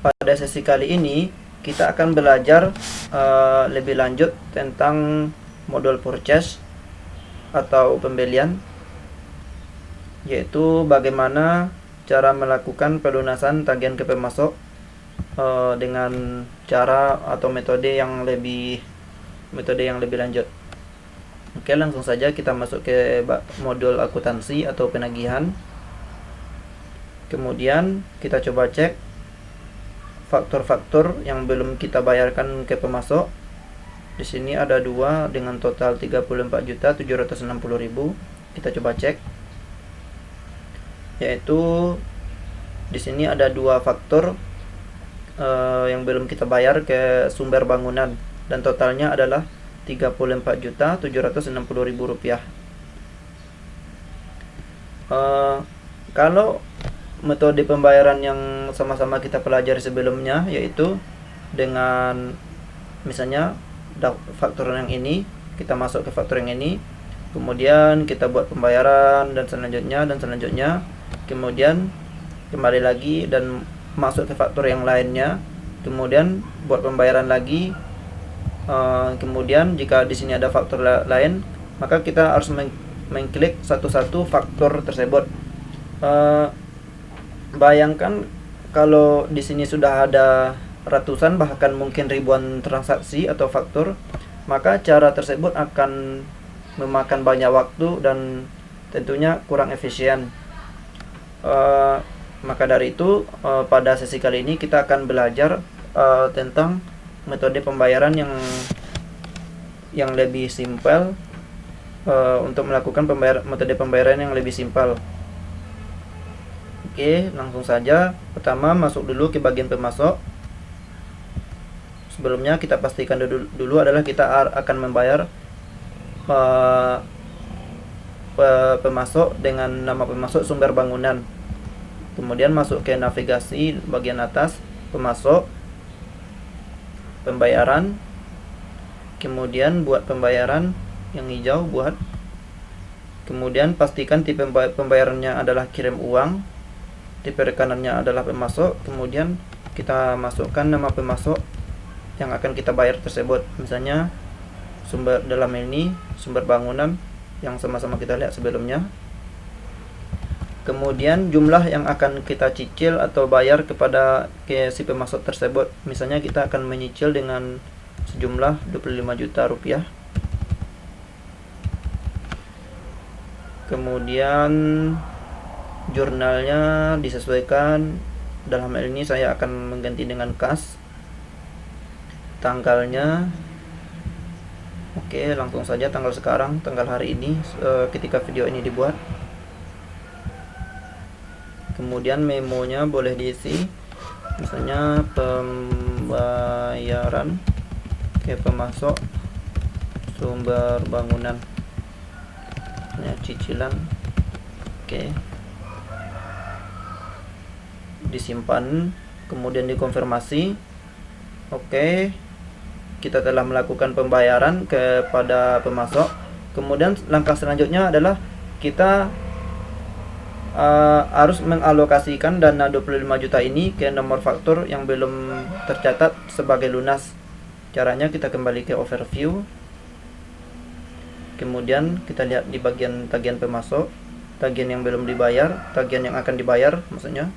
pada sesi kali ini kita akan belajar lebih lanjut tentang modul purchase atau pembelian, yaitu bagaimana cara melakukan pelunasan tagihan ke pemasok dengan cara atau metode yang lebih lanjut. Oke, langsung saja kita masuk ke modul akuntansi atau penagihan. Kemudian kita coba cek faktur-faktur yang belum kita bayarkan ke pemasok. Di sini ada dua dengan total 34.760.000. Kita coba cek, yaitu di sini ada dua faktur yang belum kita bayar ke sumber bangunan dan totalnya adalah 34.760.000 rupiah. Kalau metode pembayaran yang sama-sama kita pelajari sebelumnya, yaitu dengan misalnya faktur yang ini, kita masuk ke faktur yang ini, kemudian kita buat pembayaran dan selanjutnya, kemudian kembali lagi dan masuk ke faktur yang lainnya, kemudian buat pembayaran lagi. Kemudian jika di sini ada faktur lain, maka kita harus mengklik satu-satu faktur tersebut. Bayangkan kalau di sini sudah ada ratusan bahkan mungkin ribuan transaksi atau faktur, maka cara tersebut akan memakan banyak waktu dan tentunya kurang efisien. Maka dari itu pada sesi kali ini kita akan belajar tentang metode pembayaran yang lebih simpel, untuk melakukan metode pembayaran yang lebih simpel. Oke, langsung saja. Pertama, masuk dulu ke bagian pemasok. Sebelumnya kita pastikan dulu adalah kita akan membayar pemasok dengan nama pemasok sumber bangunan. Kemudian masuk ke navigasi bagian atas, pemasok, pembayaran, kemudian buat pembayaran yang hijau, buat. Kemudian pastikan tipe pembayarannya adalah kirim uang, tipe rekanannya adalah pemasok. Kemudian kita masukkan nama pemasok yang akan kita bayar tersebut, misalnya sumber dalam ini sumber bangunan yang sama-sama kita lihat sebelumnya. Kemudian jumlah yang akan kita cicil atau bayar kepada si pemasok tersebut, misalnya kita akan menyicil dengan sejumlah 25 juta rupiah. Kemudian jurnalnya disesuaikan, dalam hal ini saya akan mengganti dengan kas. Tanggalnya, oke, langsung saja tanggal sekarang, tanggal hari ini ketika video ini dibuat. Kemudian memonya boleh diisi, misalnya pembayaran ke pemasok sumber bangunan, cicilan. Oke, disimpan, kemudian dikonfirmasi. Oke, kita telah melakukan pembayaran kepada pemasok. Kemudian langkah selanjutnya adalah kita harus mengalokasikan dana 25 juta ini ke nomor faktur yang belum tercatat sebagai lunas. Caranya kita kembali ke overview, kemudian kita lihat di bagian tagihan pemasok, tagihan yang belum dibayar, tagihan yang akan dibayar maksudnya.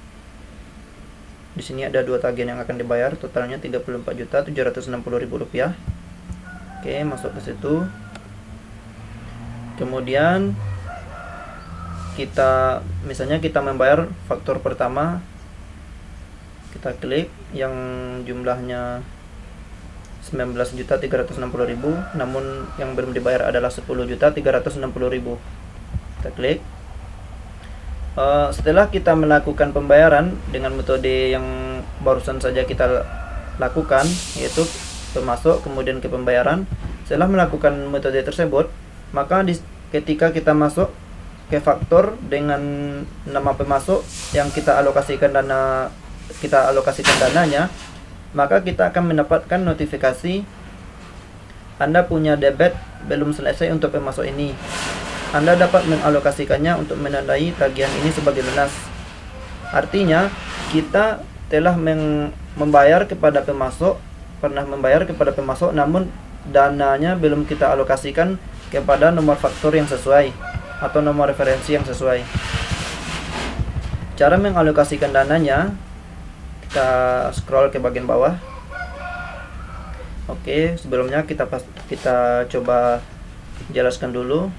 Di sini ada dua tagihan yang akan dibayar, totalnya 34.760.000 rupiah. Oke, masuk ke situ. Kemudian misalnya kita membayar faktur pertama, kita klik yang jumlahnya 19.360.000, namun yang belum dibayar adalah 10.360.000. Kita klik. Setelah kita melakukan pembayaran dengan metode yang barusan saja kita lakukan, yaitu pemasok kemudian ke pembayaran, setelah melakukan metode tersebut, maka ketika kita masuk ke faktur dengan nama pemasok yang kita alokasikan dananya, maka kita akan mendapatkan notifikasi Anda punya debit belum selesai untuk pemasok ini. Anda dapat mengalokasikannya untuk menandai tagihan ini sebagai lunas. Artinya kita telah membayar kepada pemasok, namun dananya belum kita alokasikan kepada nomor faktur yang sesuai atau nomor referensi yang sesuai. Cara mengalokasikan dananya, kita scroll ke bagian bawah. Oke, sebelumnya kita coba jelaskan dulu.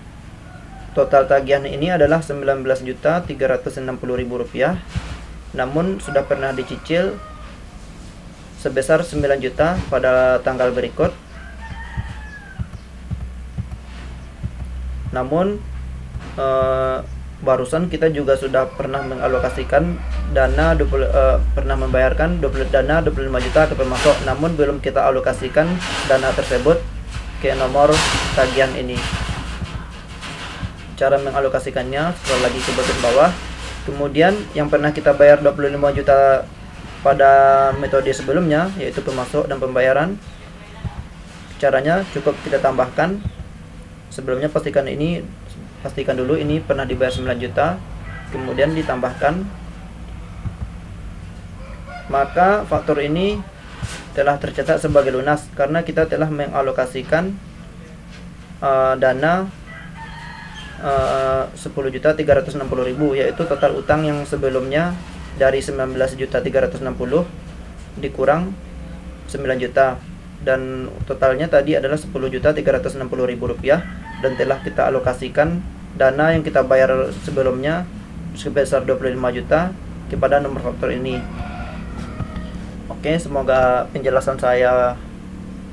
Total tagihan ini adalah Rp19.360.000, namun sudah pernah dicicil sebesar 9 juta pada tanggal berikut. Namun barusan kita juga sudah pernah mengalokasikan dana pernah membayarkan dana 25 juta ke pemasok, namun belum kita alokasikan dana tersebut ke nomor tagihan ini. Cara mengalokasikannya, scroll lagi ke bagian bawah. Kemudian yang pernah kita bayar 25 juta pada metode sebelumnya, yaitu pemasok dan pembayaran, caranya cukup kita tambahkan. Sebelumnya pastikan dulu ini pernah dibayar 9 juta, kemudian ditambahkan, maka faktur ini telah tercatat sebagai lunas karena kita telah mengalokasikan dana 10.360.000, yaitu total utang yang sebelumnya dari 19.360 dikurang 9 juta, dan totalnya tadi adalah Rp10.360.000, dan telah kita alokasikan dana yang kita bayar sebelumnya sebesar 25 juta kepada nomor faktur ini. Oke, semoga penjelasan saya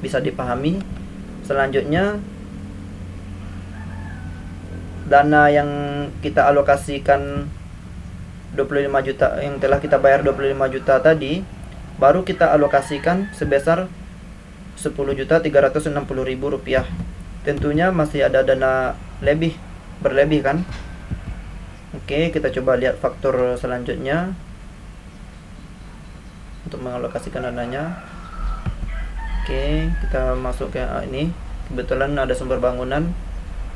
bisa dipahami. Selanjutnya, dana yang kita alokasikan 25 juta, yang telah kita bayar 25 juta tadi, baru kita alokasikan sebesar Rp10.360.000. Tentunya masih ada dana berlebih kan. Oke, kita coba lihat faktur selanjutnya untuk mengalokasikan dananya. Oke, kita masuk ke ini. Kebetulan ada sumber bangunan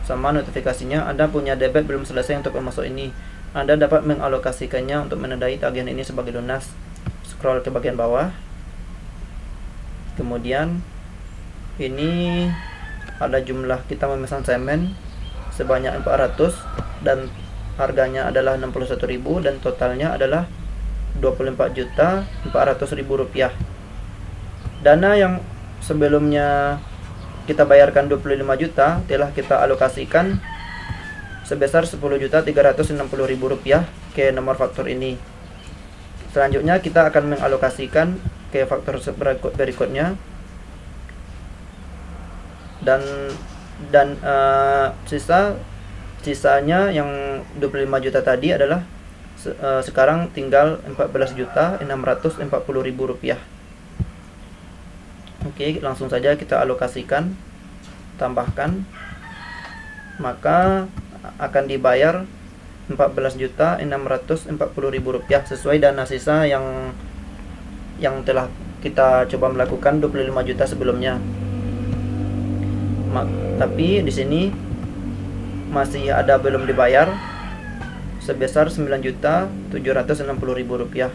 sama notifikasinya, Anda punya debit belum selesai untuk pemasok ini. Anda dapat mengalokasikannya untuk menandai tagihan ini sebagai lunas. Scroll ke bagian bawah. Kemudian ini ada jumlah kita memesan semen sebanyak 400 dan harganya adalah 61.000 dan totalnya adalah Rp24.400.000. Dana yang sebelumnya kita bayarkan 25 juta telah kita alokasikan sebesar Rp10.360.000 ke nomor faktur ini. Selanjutnya kita akan mengalokasikan ke faktur berikutnya, dan sisanya yang 25 juta tadi adalah sekarang tinggal Rp14.640.000. Oke, langsung saja kita alokasikan, tambahkan, maka akan dibayar Rp14.640.000 sesuai dana sisa yang telah kita coba melakukan 25 juta sebelumnya. Tapi di sini masih ada belum dibayar sebesar Rp9.760.000.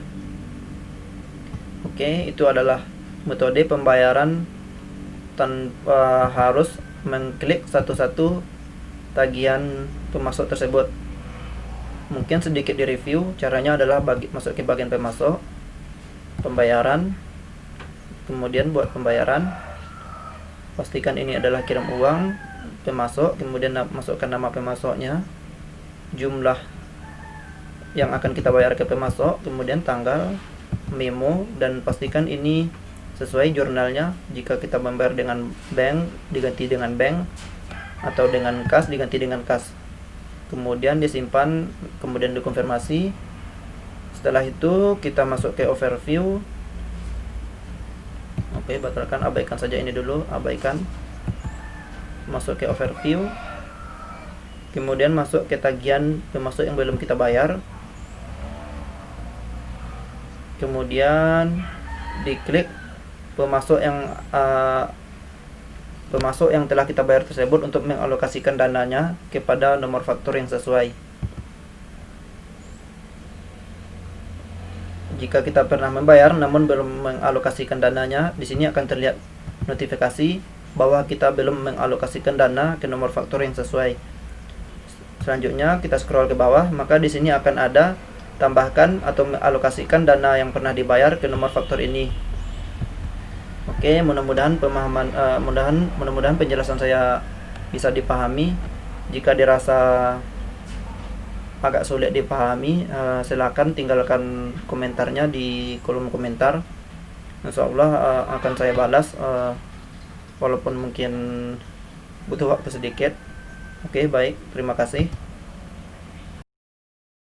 Oke, itu adalah metode pembayaran tanpa harus mengklik satu-satu tagihan pemasok tersebut. Mungkin sedikit di review. Caranya adalah masuk ke bagian pemasok, pembayaran, kemudian buat pembayaran, pastikan ini adalah kirim uang pemasok, kemudian masukkan nama pemasoknya, jumlah yang akan kita bayar ke pemasok, kemudian tanggal, memo, dan pastikan ini sesuai jurnalnya. Jika kita membayar dengan bank, diganti dengan bank, atau dengan kas, diganti dengan kas. Kemudian disimpan, kemudian dikonfirmasi. Setelah itu kita masuk ke overview. Oke, batalkan, abaikan saja ini dulu, abaikan. Masuk ke overview. Kemudian masuk ke tagihan pemasok yang belum kita bayar. Kemudian diklik pemasok yang telah kita bayar tersebut untuk mengalokasikan dananya kepada nomor faktur yang sesuai. jika kita pernah membayar namun belum mengalokasikan dananya, di sini akan terlihat notifikasi bahwa kita belum mengalokasikan dana ke nomor faktur yang sesuai. Selanjutnya kita scroll ke bawah, maka di sini akan ada tambahkan atau mengalokasikan dana yang pernah dibayar ke nomor faktur ini. Oke, mudah-mudahan mudah-mudahan penjelasan saya bisa dipahami. Jika dirasa agak sulit dipahami, silakan tinggalkan komentarnya di kolom komentar. Insyaallah akan saya balas, walaupun mungkin butuh waktu sedikit. Oke, baik, terima kasih.